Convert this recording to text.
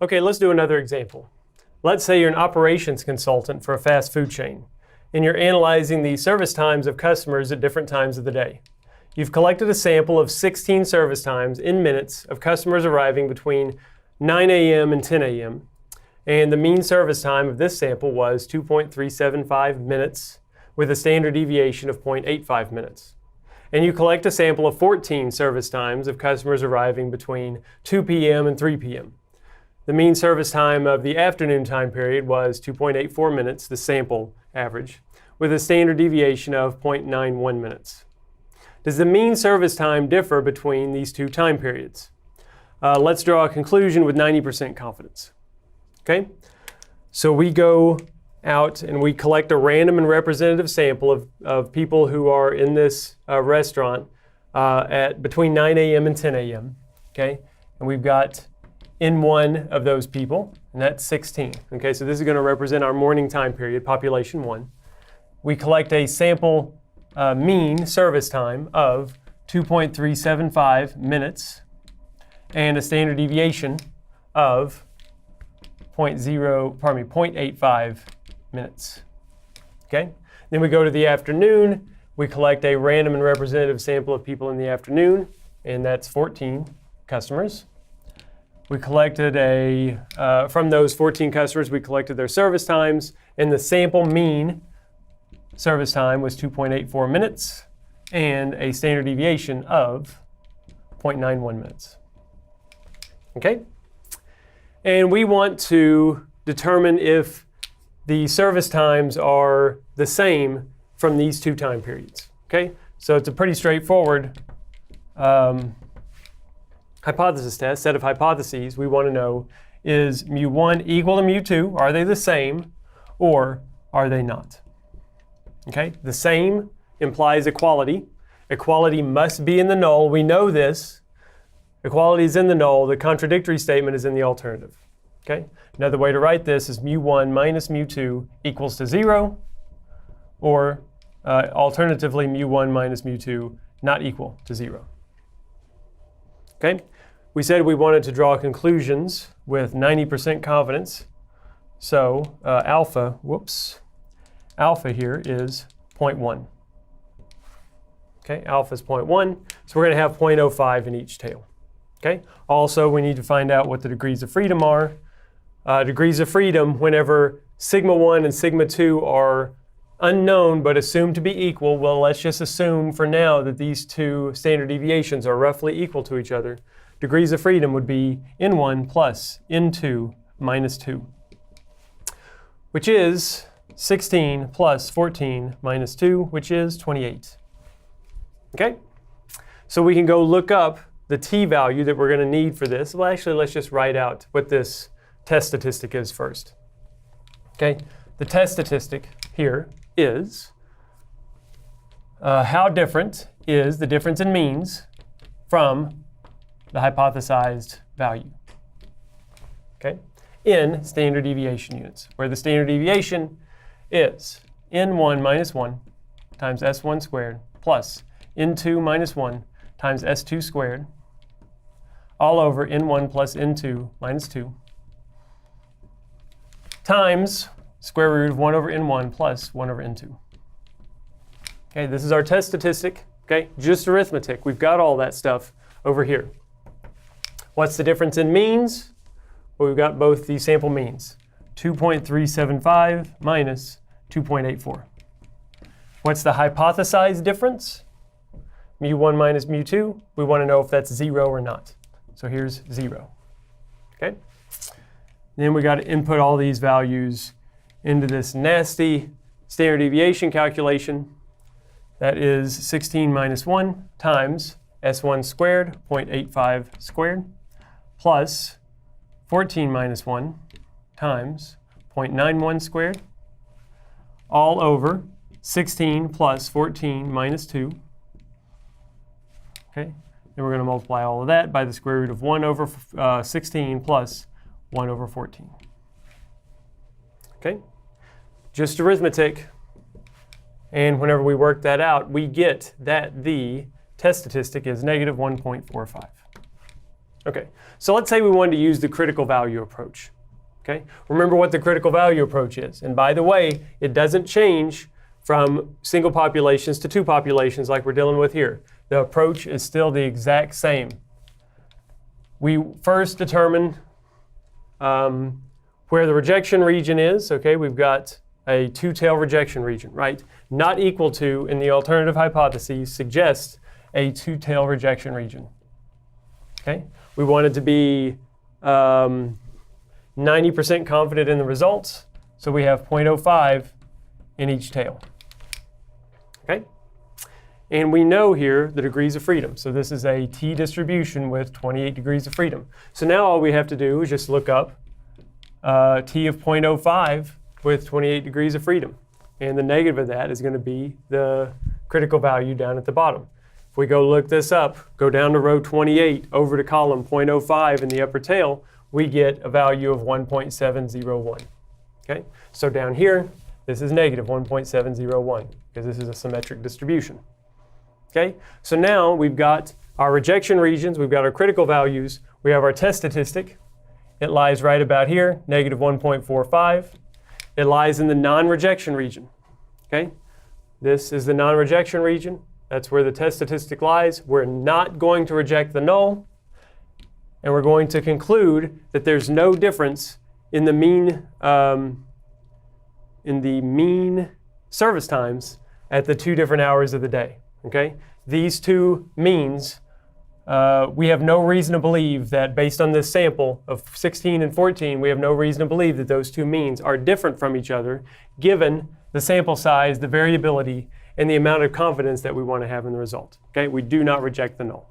Okay, let's do another example. Let's say you're an operations consultant for a fast food chain, and you're analyzing the service times of customers at different times of the day. You've collected a sample of 16 service times in minutes of customers arriving between 9 a.m. and 10 a.m. And the mean service time of this sample was 2.375 minutes with a standard deviation of 0.85 minutes. And you collect a sample of 14 service times of customers arriving between 2 p.m. and 3 p.m. The mean service time of the afternoon time period was 2.84 minutes, the sample average, with a standard deviation of 0.91 minutes. Does the mean service time differ between these two time periods? Let's draw a conclusion with 90% confidence. Okay? So we go out and we collect a random and representative sample of people who are in this restaurant at between 9 a.m. and 10 a.m. Okay? And we've got N1 of those people, and that's 16. Okay, so this is going to represent our morning time period, population 1. We collect a sample mean service time of 2.375 minutes and a standard deviation of 0.85 minutes. Okay, then we go to the afternoon. We collect a random and representative sample of people in the afternoon, and that's 14 customers. We collected from those 14 customers, we collected their service times, and the sample mean service time was 2.84 minutes and a standard deviation of 0.91 minutes. Okay? And we want to determine if the service times are the same from these two time periods. Okay? So it's a pretty straightforward hypothesis test, set of hypotheses. We want to know, is mu1 equal to mu2? Are they the same, or are they not? Okay, the same implies equality. Equality must be in the null. We know this. Equality is in the null. The contradictory statement is in the alternative. Okay, another way to write this is mu1 minus mu2 equals to 0, or alternatively, mu1 minus mu2 not equal to 0. Okay, we said we wanted to draw conclusions with 90% confidence. So alpha here is 0.1. Okay, alpha is 0.1, so we're going to have 0.05 in each tail. Okay, also we need to find out what the degrees of freedom are. Degrees of freedom, whenever sigma 1 and sigma 2 are unknown but assumed to be equal, well, let's just assume for now that these two standard deviations are roughly equal to each other. Degrees of freedom would be N1 plus N2 minus 2, which is 16 plus 14 minus 2, which is 28. Okay? So we can go look up the t-value that we're going to need for this. Well, actually, let's just write out what this test statistic is first. Okay? The test statistic here is how different is the difference in means from the hypothesized value. Okay? In standard deviation units, where the standard deviation is N1 minus 1 times S1 squared plus N2 minus 1 times S2 squared all over N1 plus N2 minus 2 times square root of 1 over N1 plus 1 over N2. Okay, this is our test statistic. Okay, just arithmetic. We've got all that stuff over here. What's the difference in means? Well, we've got both the sample means. 2.375 minus 2.84. What's the hypothesized difference? Mu1 minus mu2. We want to know if that's 0 or not. So here's 0. Okay? Then we got to input all these values into this nasty standard deviation calculation. That is 16 minus 1 times S1 squared, 0.85 squared, plus 14 minus 1 times 0.91 squared, all over 16 plus 14 minus 2. Okay, then we're going to multiply all of that by the square root of 1 over 16 plus 1 over 14. Okay, just arithmetic. And whenever we work that out, we get that the test statistic is negative 1.45. Okay, so let's say we wanted to use the critical value approach. Okay, remember what the critical value approach is. And by the way, it doesn't change from single populations to two populations like we're dealing with here. The approach is still the exact same. We first determine where the rejection region is. Okay, we've got a two-tail rejection region, right? Not equal to, in the alternative hypotheses, suggests a two-tail rejection region. Okay, we want it to be 90% confident in the results, so we have 0.05 in each tail. Okay, and we know here the degrees of freedom. So this is a t distribution with 28 degrees of freedom. So now all we have to do is just look up t of 0.05 with 28 degrees of freedom. And the negative of that is going to be the critical value down at the bottom. If we go look this up, go down to row 28, over to column 0.05 in the upper tail, we get a value of 1.701. Okay, so down here, this is negative 1.701 because this is a symmetric distribution. Okay, so now we've got our rejection regions, we've got our critical values, we have our test statistic. It lies right about here, negative 1.45. It lies in the non-rejection region. Okay, this is the non-rejection region. That's where the test statistic lies. We're not going to reject the null, and we're going to conclude that there's no difference in the mean service times at the two different hours of the day. Okay, these two means we have no reason to believe that based on this sample of 16 and 14, we have no reason to believe that those two means are different from each other, given the sample size, the variability, and the amount of confidence that we want to have in the result. Okay, we do not reject the null.